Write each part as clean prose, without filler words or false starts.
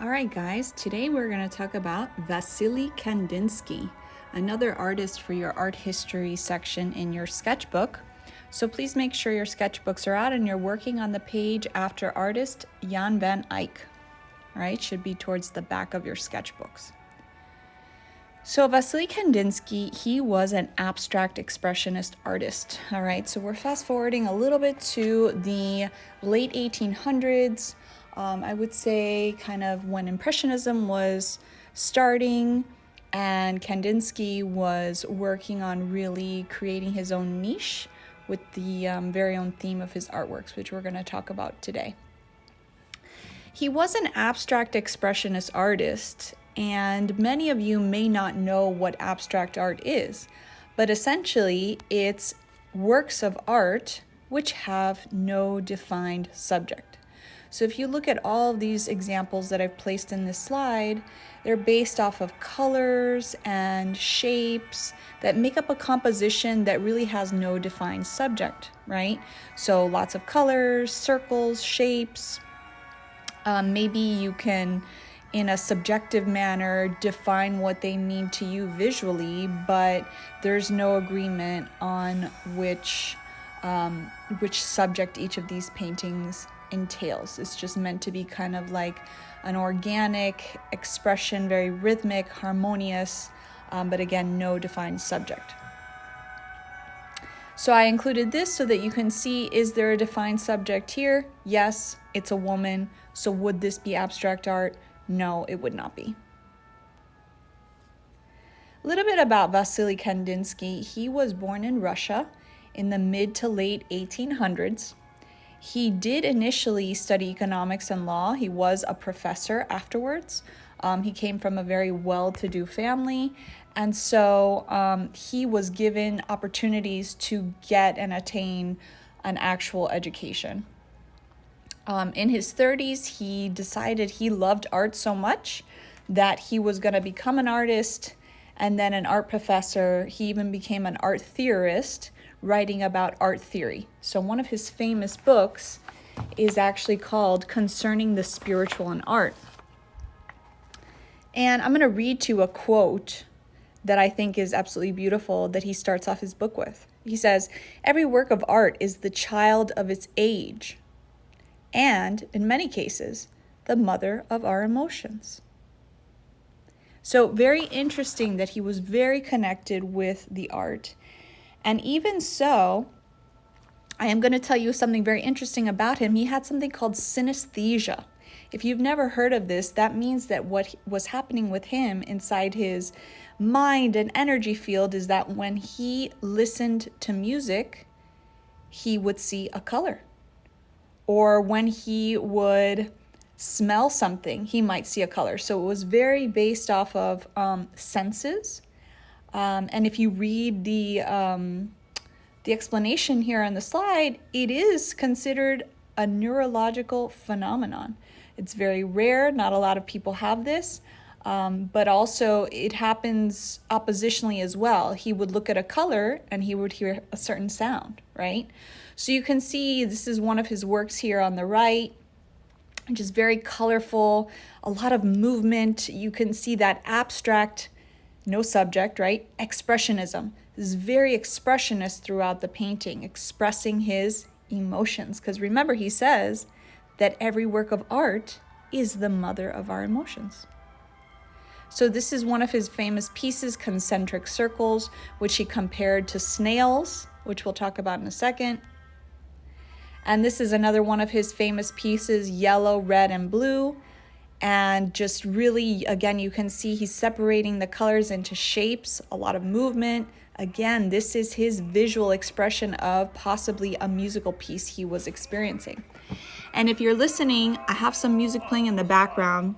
All right, guys, today we're going to talk about Vasily Kandinsky, another artist for your art history section in your sketchbook. So please make sure your sketchbooks are out and you're working on the page after artist Jan van Eyck. All right, should be towards the back of your sketchbooks. So Vasily Kandinsky, he was an abstract expressionist artist. All right, so we're fast forwarding a little bit to the late 1800s. I would say kind of when Impressionism was starting and Kandinsky was working on really creating his own niche with the very own theme of his artworks, which we're going to talk about today. He was an abstract expressionist artist, and many of you may not know what abstract art is, but essentially it's works of art which have no defined subject. So if you look at all of these examples that I've placed in this slide, they're based off of colors and shapes that make up a composition that really has no defined subject, right? So lots of colors, circles, shapes. Maybe you can, in a subjective manner, define what they mean to you visually, but there's no agreement on which subject each of these paintings entails. It's just meant to be kind of like an organic expression, very rhythmic, harmonious, but again, no defined subject. So I included this so that you can see, is there a defined subject here? Yes, it's a woman. So would this be abstract art? No, it would not be. A little bit about Vasily Kandinsky. He was born in Russia in the mid to late 1800s. He did initially study economics and law. He was a professor afterwards. He came from a very well-to-do family, and so he was given opportunities to get and attain an actual education. In his 30s, he decided he loved art so much that he was going to become an artist and then an art professor. He even became an art theorist, writing about art theory. So one of his famous books is actually called Concerning the Spiritual in Art. And I'm going to read to a quote that I think is absolutely beautiful that he starts off his book with. He says, "Every work of art is the child of its age, and in many cases, the mother of our emotions." So very interesting that he was very connected with the art. And even so, I am going to tell you something very interesting about him. He had something called synesthesia. If you've never heard of this, that means that what was happening with him inside his mind and energy field is that when he listened to music, he would see a color. Or when he would smell something, he might see a color. So it was very based off of senses. And if you read the explanation here on the slide, it is considered a neurological phenomenon. It's very rare. Not a lot of people have this, but also it happens oppositionally as well. He would look at a color and he would hear a certain sound, right? So you can see this is one of his works here on the right, which is very colorful, a lot of movement. You can see that abstract, no subject, right? Expressionism. This is very expressionist throughout the painting, expressing his emotions. Because remember, he says that every work of art is the mother of our emotions. So this is one of his famous pieces, Concentric Circles, which he compared to snails, which we'll talk about in a second. And this is another one of his famous pieces, Yellow, Red, and Blue. And just really, again, you can see he's separating the colors into shapes, a lot of movement. Again, this is his visual expression of possibly a musical piece he was experiencing. And if you're listening, I have some music playing in the background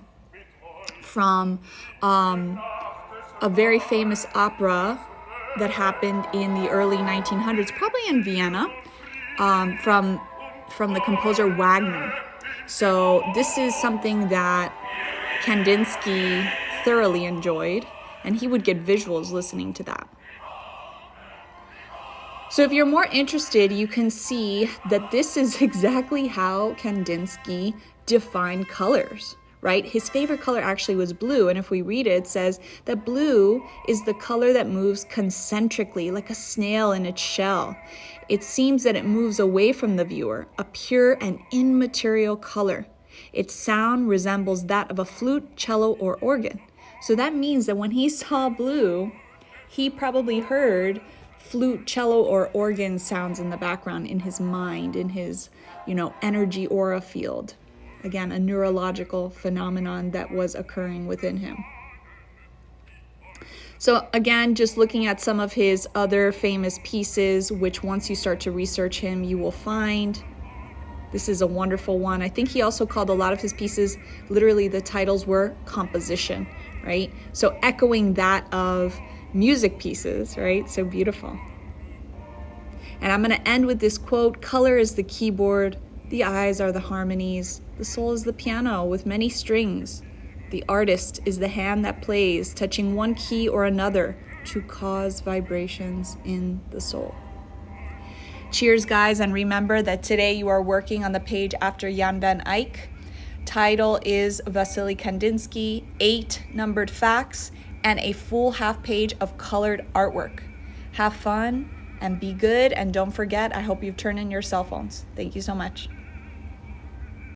from a very famous opera that happened in the early 1900s, probably in Vienna, from the composer Wagner. So this is something that Kandinsky thoroughly enjoyed, and he would get visuals listening to that. So if you're more interested, you can see that this is exactly how Kandinsky defined colors, right? His favorite color actually was blue. And if we read it, it says that blue is the color that moves concentrically, like a snail in its shell. It seems that it moves away from the viewer, a pure and immaterial color. Its sound resembles that of a flute, cello, or organ. So that means that when he saw blue, he probably heard flute, cello, or organ sounds in the background in his mind, in his, energy aura field. Again, a neurological phenomenon that was occurring within him. So again, just looking at some of his other famous pieces, which once you start to research him, you will find. This is a wonderful one. I think he also called a lot of his pieces, literally the titles were composition, right? So echoing that of music pieces, right? So beautiful. And I'm going to end with this quote: color is the keyboard, the eyes are the harmonies, the soul is the piano with many strings. The artist is the hand that plays, touching one key or another to cause vibrations in the soul. Cheers, guys, and remember that today you are working on the page after Jan van Eyck. Title is Vasily Kandinsky, 8 numbered facts, and a full half page of colored artwork. Have fun and be good, and don't forget, I hope you've turned in your cell phones. Thank you so much.